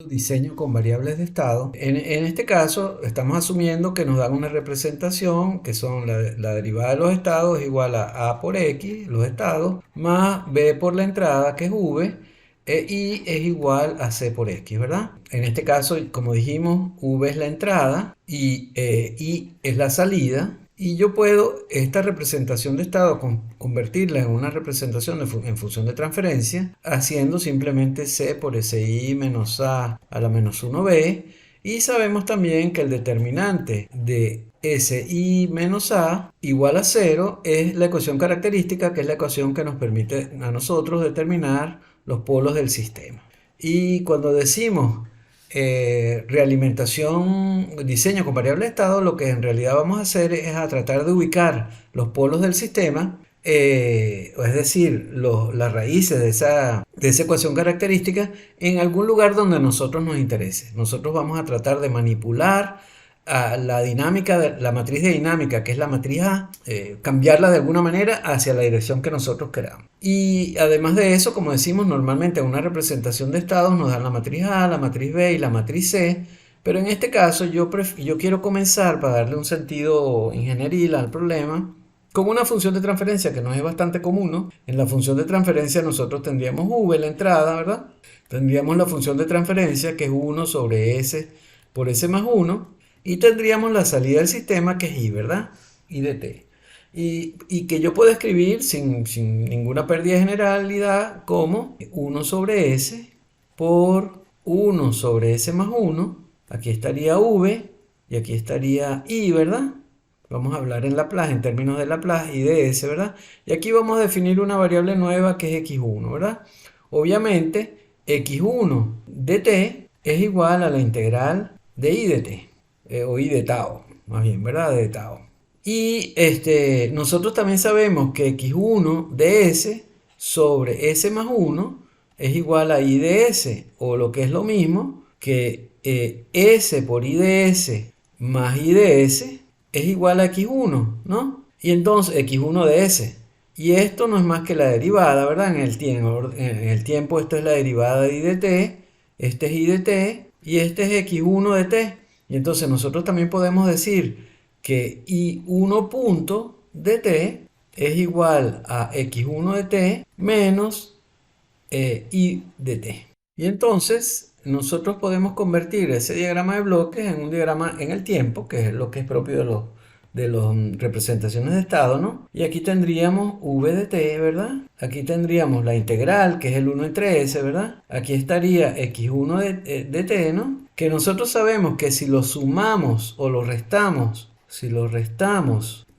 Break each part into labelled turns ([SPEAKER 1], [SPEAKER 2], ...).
[SPEAKER 1] diseño con variables de estado. En este caso, estamos asumiendo que nos dan una representación que son la derivada de los estados es igual a por x, los estados, más b por la entrada, que es v, y es igual a c por x, ¿verdad? En este caso, como dijimos, v es la entrada y es la salida. Y yo puedo esta representación de estado convertirla en una representación en función de transferencia, haciendo simplemente c por si menos a la menos 1b. Y sabemos también que el determinante de si menos a igual a 0 es la ecuación característica, que es la ecuación que nos permite a nosotros determinar los polos del sistema. Y cuando decimos realimentación, diseño con variable de estado, lo que en realidad vamos a hacer es a tratar de ubicar los polos del sistema, es decir, las raíces de esa ecuación característica en algún lugar donde a nosotros nos interese. Nosotros vamos a tratar de manipular a la dinámica, la matriz de dinámica, que es la matriz A, cambiarla de alguna manera hacia la dirección que nosotros queramos. Y además de eso, como decimos, normalmente en una representación de estados nos dan la matriz A, la matriz B y la matriz C, pero en este caso yo quiero comenzar, para darle un sentido ingenieril al problema, con una función de transferencia que nos es bastante común, ¿no? En la función de transferencia nosotros tendríamos v, la entrada, ¿verdad? Tendríamos la función de transferencia, que es 1 sobre s por s más 1, y tendríamos la salida del sistema, que es i, ¿verdad? I de t. Y que yo puedo escribir sin ninguna pérdida de generalidad como 1 sobre s por 1 sobre s más 1. Aquí estaría v y aquí estaría i, ¿verdad? Vamos a hablar en Laplace, en términos de Laplace, i de s, ¿verdad? Y aquí vamos a definir una variable nueva que es x1, ¿verdad? Obviamente, x1 de t es igual a la integral de i de t, o i de tau, más bien, ¿verdad? De tau. Y nosotros también sabemos que x1 de s sobre s más 1 es igual a i de s, o lo que es lo mismo, que s por i de s más i de s es igual a x1, ¿no? Y entonces x1 de s. Y esto no es más que la derivada, ¿verdad? En el tiempo esto es la derivada de i de t, este es i de t y este es x1 de t. Y entonces nosotros también podemos decir que i1 punto de t es igual a x1 de t menos i de t. Y entonces nosotros podemos convertir ese diagrama de bloques en un diagrama en el tiempo, que es lo que es propio de las representaciones de estado, ¿no? Y aquí tendríamos v de t, ¿verdad? Aquí tendríamos la integral, que es el 1 entre s, ¿verdad? Aquí estaría x1 de t, ¿no? Que nosotros sabemos que si lo sumamos o lo restamos,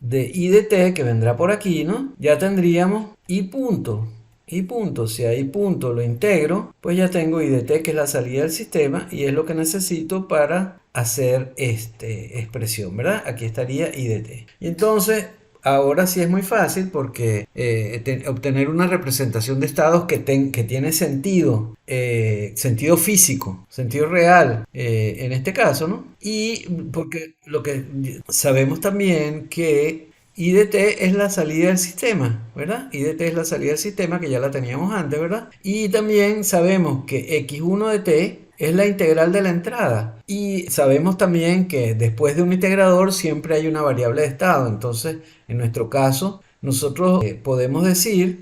[SPEAKER 1] de i de t, que vendrá por aquí, ¿no? Ya tendríamos i punto. Y punto, si a i punto lo integro, pues ya tengo i de t, que es la salida del sistema, y es lo que necesito para hacer esta expresión, ¿verdad? Aquí estaría i de t. Y entonces, ahora sí es muy fácil, porque obtener una representación de estados que tiene sentido, sentido físico, sentido real, en este caso, ¿no? Y porque lo que sabemos también que I de t es la salida del sistema, ¿verdad? I de t es la salida del sistema, que ya la teníamos antes, ¿verdad? Y también sabemos que x1 de t es la integral de la entrada. Y sabemos también que después de un integrador siempre hay una variable de estado. Entonces, en nuestro caso, nosotros podemos decir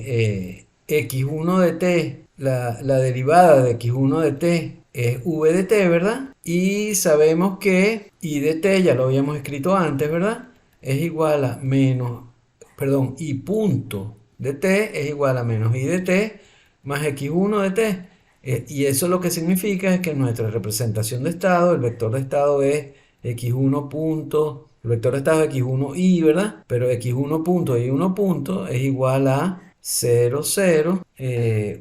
[SPEAKER 1] x1 de t, la derivada de x1 de t es v de t, ¿verdad? Y sabemos que i de t, ya lo habíamos escrito antes, ¿verdad? Es igual a i punto de t es igual a menos i de t más x1 de t. Y eso lo que significa es que nuestra representación de estado, el vector de estado es x1 punto, el vector de estado es x1i, ¿verdad? Pero x1 punto y 1 punto es igual a 0, 0,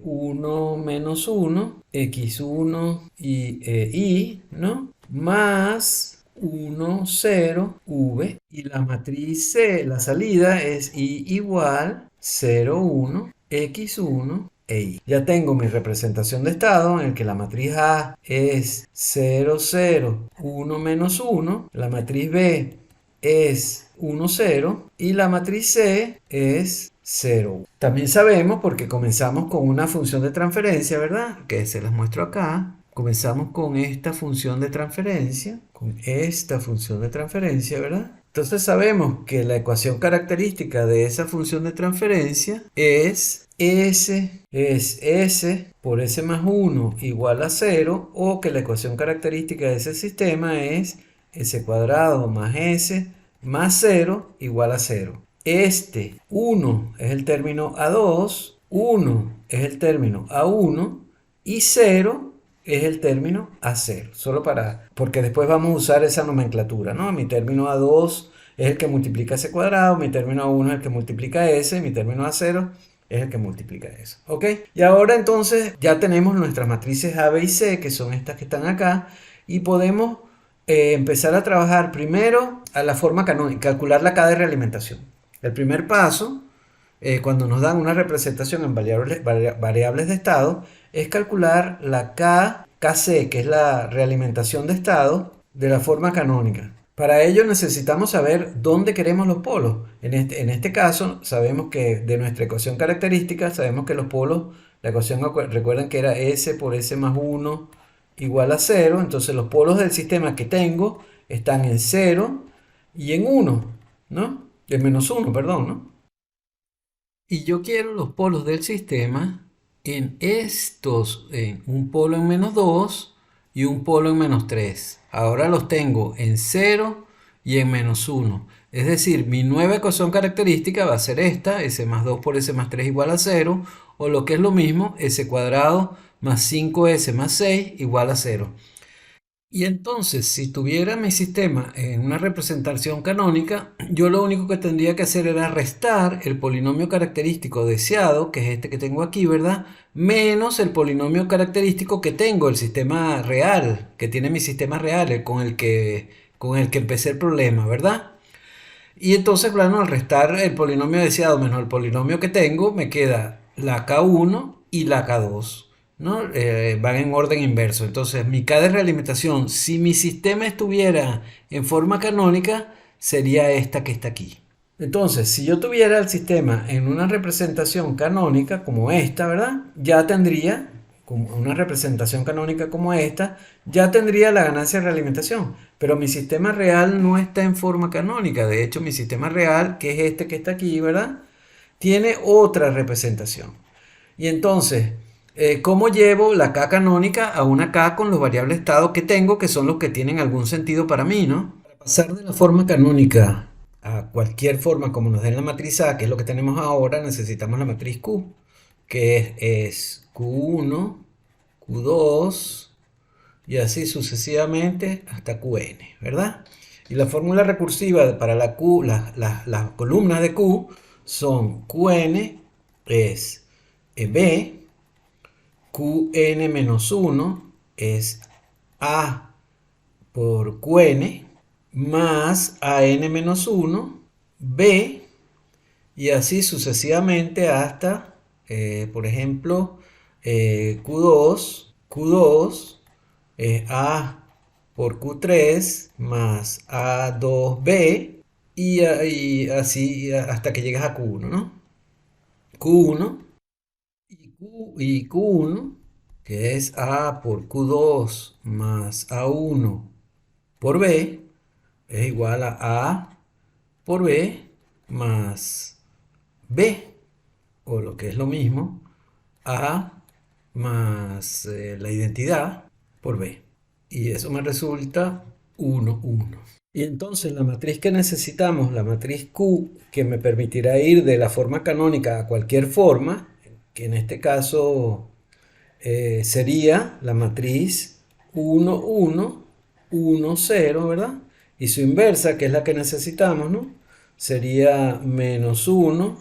[SPEAKER 1] 1 menos 1, x1 y i, ¿no? Más 1, 0, v, y la matriz C, la salida es i igual 0, 1, x1 e i. Ya tengo mi representación de estado en el que la matriz A es 0, 0, 1 menos 1, la matriz B es 1, 0 y la matriz C es 0. También sabemos, porque comenzamos con una función de transferencia, ¿verdad? Que se las muestro acá. comenzamos con esta función de transferencia, ¿verdad? Entonces sabemos que la ecuación característica de esa función de transferencia es S por S más 1 igual a 0, o que la ecuación característica de ese sistema es S cuadrado más S más 0 igual a 0. Este 1 es el término A2, 1 es el término A1 y 0 es el término A0. Porque después vamos a usar esa nomenclatura, ¿no? Mi término A2 es el que multiplica S cuadrado, mi término A1 es el que multiplica S, mi término A0 es el que multiplica eso, ¿ok? Y ahora entonces ya tenemos nuestras matrices A, B y C, que son estas que están acá, y podemos empezar a trabajar primero a la forma canónica, calcular la K de realimentación. El primer paso, cuando nos dan una representación en variables de estado, es calcular la KC, que es la realimentación de estado, de la forma canónica. Para ello necesitamos saber dónde queremos los polos. En este caso, sabemos que de nuestra ecuación característica, sabemos que los polos, la ecuación, recuerden que era S por S más 1 igual a 0. Entonces los polos del sistema que tengo están en 0 y en 1, ¿no? En menos 1, perdón, ¿no? Y yo quiero los polos del sistema en un polo en menos 2 y un polo en menos 3. Ahora los tengo en 0 y en menos 1. Es decir, mi nueva ecuación característica va a ser esta, S más 2 por S más 3 igual a 0, o lo que es lo mismo, S cuadrado más 5S más 6 igual a 0. Y entonces, si tuviera mi sistema en una representación canónica, yo lo único que tendría que hacer era restar el polinomio característico deseado, que es este que tengo aquí, ¿verdad? Menos el polinomio característico que tengo, el sistema real, que tiene mi sistema real, con el que empecé el problema, ¿verdad? Y entonces, claro, al restar el polinomio deseado menos el polinomio que tengo, me queda la K1 y la K2. ¿No? Van en orden inverso. Entonces, mi K de realimentación, si mi sistema estuviera en forma canónica, sería esta que está aquí. Entonces, si yo tuviera el sistema en una representación canónica como esta, ¿verdad? Ya tendría, como una representación canónica como esta, ya tendría la ganancia de realimentación. Pero mi sistema real no está en forma canónica. De hecho, mi sistema real, que es este que está aquí, ¿verdad? Tiene otra representación. Y entonces, ¿cómo llevo la K canónica a una K con los variables estado que tengo, que son los que tienen algún sentido para mí, ¿no? Para pasar de la forma canónica a cualquier forma como nos den la matriz A, que es lo que tenemos ahora, necesitamos la matriz Q, que es Q1, Q2 y así sucesivamente hasta Qn, ¿verdad? Y la fórmula recursiva para la Q, las columnas de Q son Qn es B, Qn menos 1 es A por Qn más An menos 1, B, y así sucesivamente hasta, por ejemplo, Q2 es A por Q3 más A2B, y así hasta que llegas a Q1, ¿no? Q1 y Q1, que es A por Q2 más A1 por B, es igual a A por B más B, o lo que es lo mismo, A más la identidad por B. Y eso me resulta 1, 1. Y entonces la matriz que necesitamos, la matriz Q, que me permitirá ir de la forma canónica a cualquier forma, que en este caso sería la matriz 1, 1, 1, 0, ¿verdad? Y su inversa, que es la que necesitamos, ¿no? Sería menos 1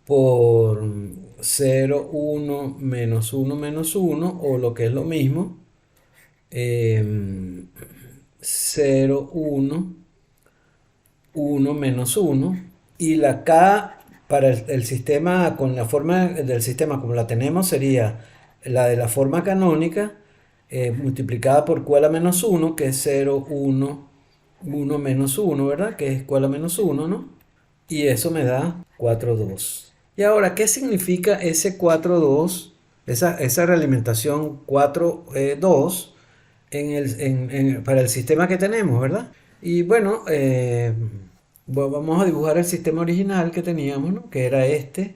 [SPEAKER 1] por 0, 1, menos 1, menos 1, o lo que es lo mismo, 0, 1, 1 menos 1, y la K para el sistema, con la forma del sistema como la tenemos, sería la de la forma canónica, multiplicada por Q a la menos 1, que es 0, 1, 1 menos 1, ¿verdad? Que es Q a la menos 1, ¿no? Y eso me da 4, 2. Y ahora, ¿qué significa ese 4, 2 esa realimentación 4 2 para el sistema que tenemos, ¿verdad? Y bueno, vamos a dibujar el sistema original que teníamos, ¿no? Que era este,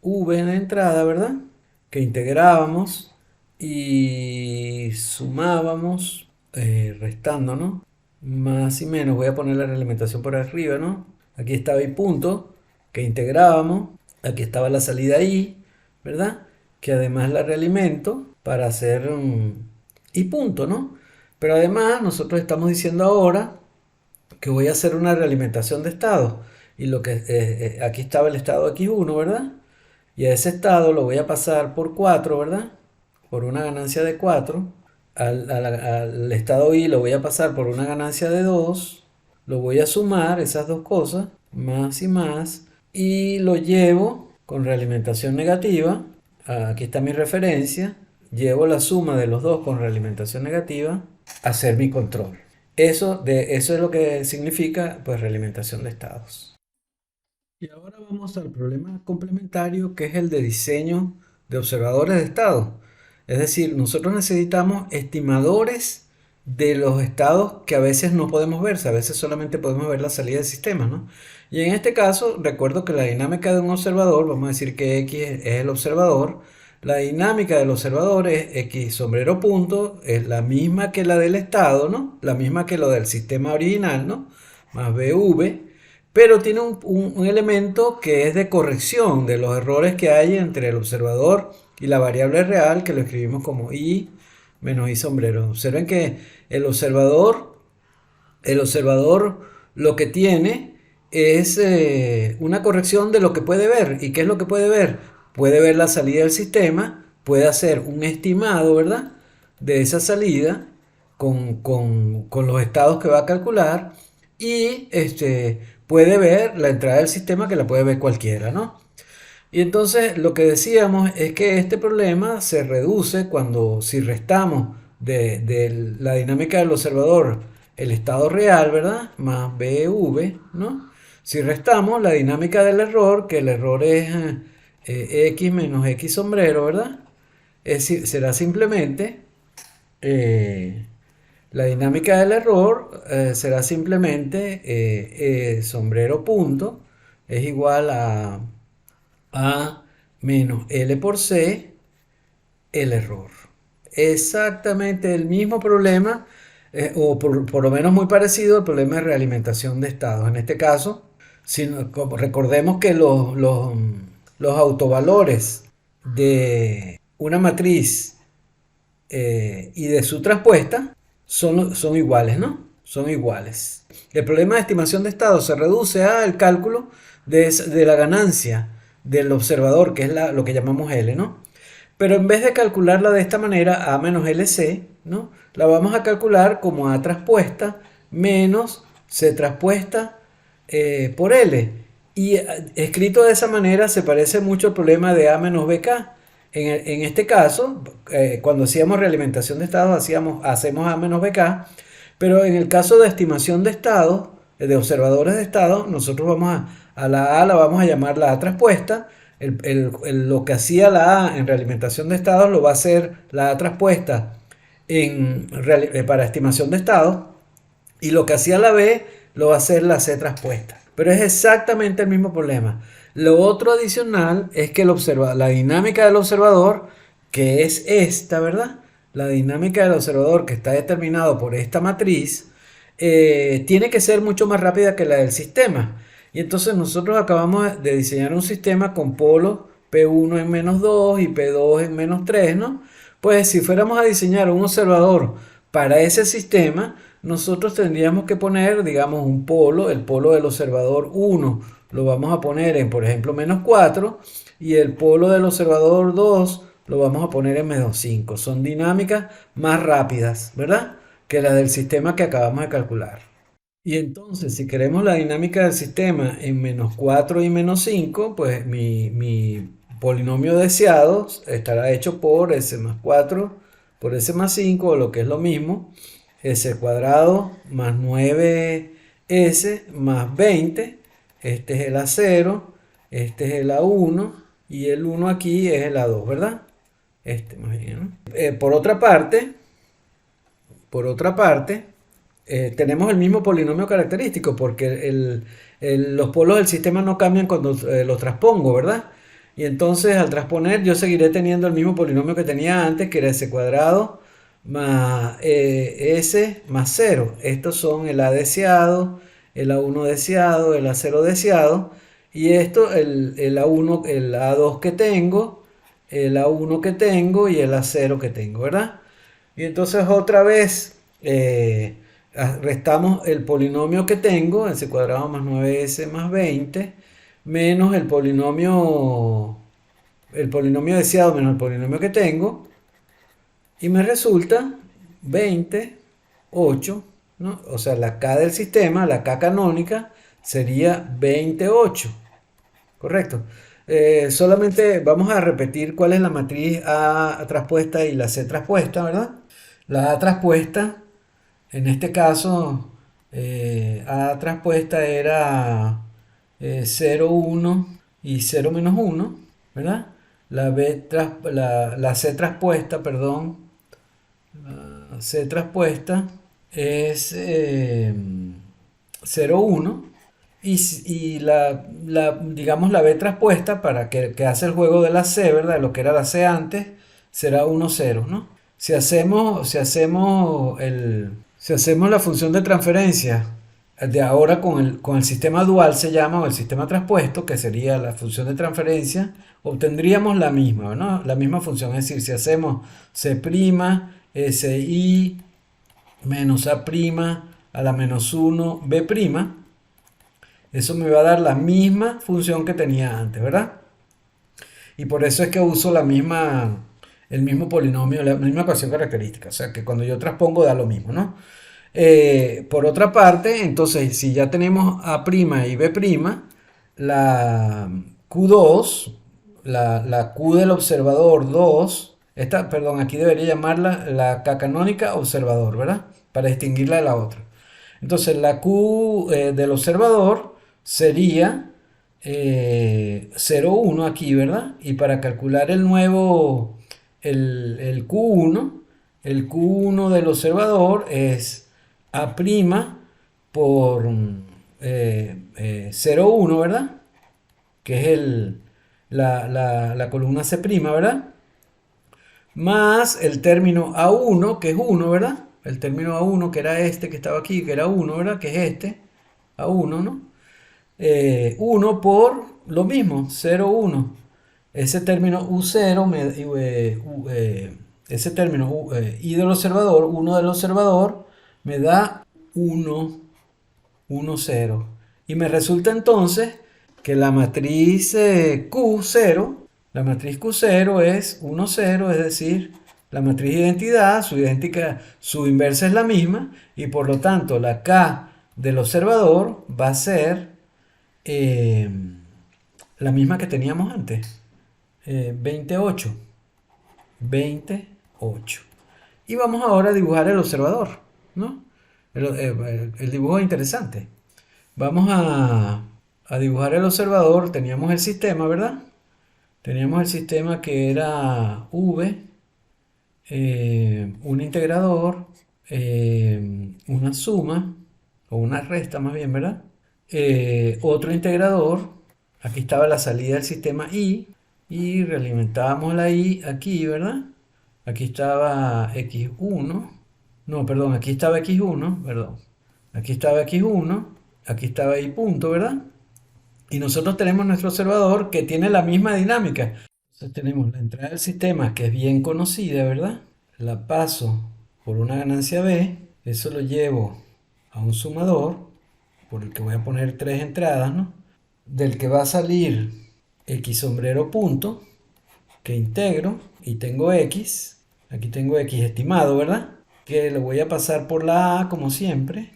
[SPEAKER 1] V en la entrada, ¿verdad? Que integrábamos y sumábamos, restando, ¿no? Más y menos, voy a poner la realimentación por arriba, ¿no? Aquí estaba y punto, que integrábamos, aquí estaba la salida I, ¿verdad? Que además la realimento para hacer y punto, ¿no? Pero además nosotros estamos diciendo ahora que voy a hacer una realimentación de estado. Y lo que aquí estaba el estado X1, ¿verdad? Y a ese estado lo voy a pasar por 4, ¿verdad? Por una ganancia de 4. Al estado Y lo voy a pasar por una ganancia de 2. Lo voy a sumar esas dos cosas, más y más. Y lo llevo con realimentación negativa. Aquí está mi referencia. Llevo la suma de los dos con realimentación negativa a hacer mi control. Eso es lo que significa pues realimentación de estados. Y ahora vamos al problema complementario que es el de diseño de observadores de estado. Es decir, nosotros necesitamos estimadores de los estados que a veces no podemos ver, a veces solamente podemos ver la salida del sistema, ¿no? Y en este caso, recuerdo que la dinámica de un observador, vamos a decir que X es el observador, la dinámica del observador es X sombrero punto, es la misma que la del estado, ¿no? La misma que lo del sistema original, ¿no? Más BV, pero tiene un elemento que es de corrección de los errores que hay entre el observador y la variable real, que lo escribimos como I menos I sombrero. Observen que el observador, el observador lo que tiene es una corrección de lo que puede ver. ¿Y qué es lo que puede ver? Puede ver la salida del sistema, puede hacer un estimado, ¿verdad? De esa salida con los estados que va a calcular y puede ver la entrada del sistema que la puede ver cualquiera, ¿no? Y entonces lo que decíamos es que este problema se reduce cuando si restamos de la dinámica del observador el estado real, ¿verdad? Más BV, ¿no? Si restamos la dinámica del error, que el error es X menos X sombrero, ¿verdad? Será simplemente eh, la dinámica del error será simplemente sombrero punto es igual a menos L por C, el error. Exactamente el mismo problema, o por lo menos muy parecido al problema de realimentación de estados. En este caso, recordemos que los autovalores de una matriz y de su traspuesta son iguales, ¿no? Son iguales. El problema de estimación de estado se reduce al cálculo de la ganancia del observador, que es lo que llamamos L, ¿no? Pero en vez de calcularla de esta manera, A menos LC, ¿no? La vamos a calcular como A traspuesta menos C traspuesta por L. Y escrito de esa manera se parece mucho al problema de A menos BK. En este caso, cuando hacíamos realimentación de estados, hacemos A menos BK, pero en el caso de estimación de estados, de observadores de estados, nosotros vamos a la A la vamos a llamar la A traspuesta. Lo que hacía la A en realimentación de estados lo va a hacer la A traspuesta para estimación de estados, y lo que hacía la B lo va a hacer la C traspuesta. Pero es exactamente el mismo problema. Lo otro adicional es que la dinámica del observador, que es esta, ¿verdad? La dinámica del observador que está determinado por esta matriz, tiene que ser mucho más rápida que la del sistema. Y entonces nosotros acabamos de diseñar un sistema con polo P1 en menos 2 y P2 en menos 3, ¿no? Pues si fuéramos a diseñar un observador para ese sistema, nosotros tendríamos que poner, digamos, un polo, el polo del observador 1 lo vamos a poner en, por ejemplo, menos 4, y el polo del observador 2 lo vamos a poner en menos 5. Son dinámicas más rápidas, ¿verdad? Que las del sistema que acabamos de calcular. Y entonces, si queremos la dinámica del sistema en menos 4 y menos 5, pues mi polinomio deseado estará hecho por S más 4 por S más 5, o lo que es lo mismo, S cuadrado más 9S más 20. Este es el A0, este es el A1 y el uno aquí es el A2, ¿verdad? Este más bien, ¿no? Por otra parte, tenemos el mismo polinomio característico porque los polos del sistema no cambian cuando los transpongo, ¿verdad? Y entonces al transponer yo seguiré teniendo el mismo polinomio que tenía antes, que era s cuadrado más s más 0. Estos son el a deseado, el a1 deseado, el a0 deseado. Y esto, el a1, el a2 que tengo, el a1 que tengo y el a0 que tengo, ¿verdad? Y entonces otra vez restamos el polinomio que tengo, s cuadrado más 9s más 20, menos el polinomio deseado menos el polinomio que tengo, y me resulta 28, ¿no? O sea, la k del sistema, la k canónica, sería 28, ¿correcto? Solamente vamos a repetir cuál es la matriz A traspuesta y la C traspuesta, ¿verdad? La A traspuesta, en este caso, A traspuesta era 0, 1 y 0 menos 1, ¿verdad? La C traspuesta, perdón, la C traspuesta es 0, 1 y digamos la B traspuesta para que hace el juego de la C, ¿verdad? Lo que era la C antes, será 1, 0, ¿no? Si hacemos la función de transferencia de ahora con el sistema dual se llama, o el sistema traspuesto, que sería la función de transferencia, obtendríamos la misma, ¿no? La misma función. Es decir, si hacemos C', SI menos A' a la menos 1, B', eso me va a dar la misma función que tenía antes, ¿verdad? Y por eso es que uso el mismo polinomio, la misma ecuación característica. O sea que cuando yo transpongo da lo mismo, ¿no? Por otra parte, entonces, si ya tenemos A' y B', la Q2, la Q del observador 2, perdón, aquí debería llamarla la K canónica observador, ¿verdad? Para distinguirla de la otra. Entonces, la Q del observador sería 0, 1 aquí, ¿verdad? Y para calcular el nuevo, el Q1, el Q1 del observador es A' por 0, 1, ¿verdad? Que es la columna C', ¿verdad? Más el término A1, que es 1, ¿verdad? El término A1, que era este que estaba aquí, que era 1, ¿verdad? Que es este, A1, ¿no? 1 por lo mismo, 0, 1. Ese término U0, ese término I del observador, 1 del observador, me da 1, 1, 0. Y me resulta entonces que la matriz Q0, la matriz Q0 es 1, 0, es decir, la matriz de identidad, su inversa es la misma, y por lo tanto la K del observador va a ser eh, la misma que teníamos antes, 28. 28. Y vamos ahora a dibujar el observador, ¿no? El dibujo es interesante. Vamos a dibujar el observador. Teníamos el sistema, ¿verdad? Teníamos el sistema que era V, un integrador, una suma, o una resta más bien, ¿verdad? Otro integrador. Aquí estaba la salida del sistema I. Y realimentábamos la I aquí, ¿verdad? Aquí estaba x1. No, perdón, aquí estaba x1, perdón. Aquí estaba x1, aquí estaba y punto, ¿verdad? Y nosotros tenemos nuestro observador que tiene la misma dinámica. Entonces tenemos la entrada del sistema que es bien conocida, ¿verdad? La paso por una ganancia B, eso lo llevo a un sumador, por el que voy a poner tres entradas, ¿no? Del que va a salir x sombrero punto, que integro y tengo x. Aquí tengo x estimado, ¿verdad? Que lo voy a pasar por la A como siempre.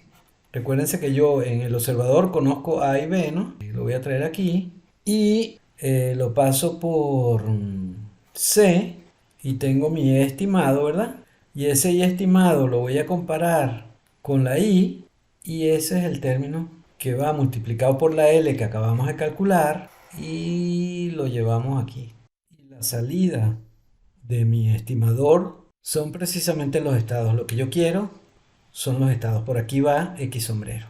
[SPEAKER 1] Recuérdense que yo en el observador conozco A y B, ¿no? Lo voy a traer aquí. Y lo paso por C y tengo mi E estimado, ¿verdad? Y ese Y estimado lo voy a comparar con la I y ese es el término que va multiplicado por la L que acabamos de calcular y lo llevamos aquí. Y la salida de mi estimador son precisamente los estados. Lo que yo quiero son los estados. Por aquí va X sombrero.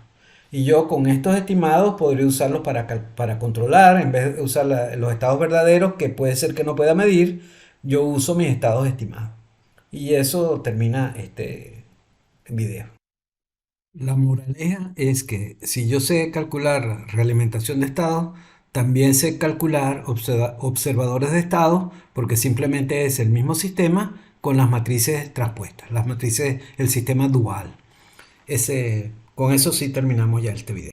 [SPEAKER 1] Y yo con estos estimados podría usarlos para controlar, en vez de usar los estados verdaderos, que puede ser que no pueda medir, yo uso mis estados estimados. Y eso termina este video. La moraleja es que si yo sé calcular realimentación de estado, también sé calcular observadores de estado, porque simplemente es el mismo sistema con las matrices transpuestas, las matrices, el sistema dual. Con eso sí terminamos ya este video.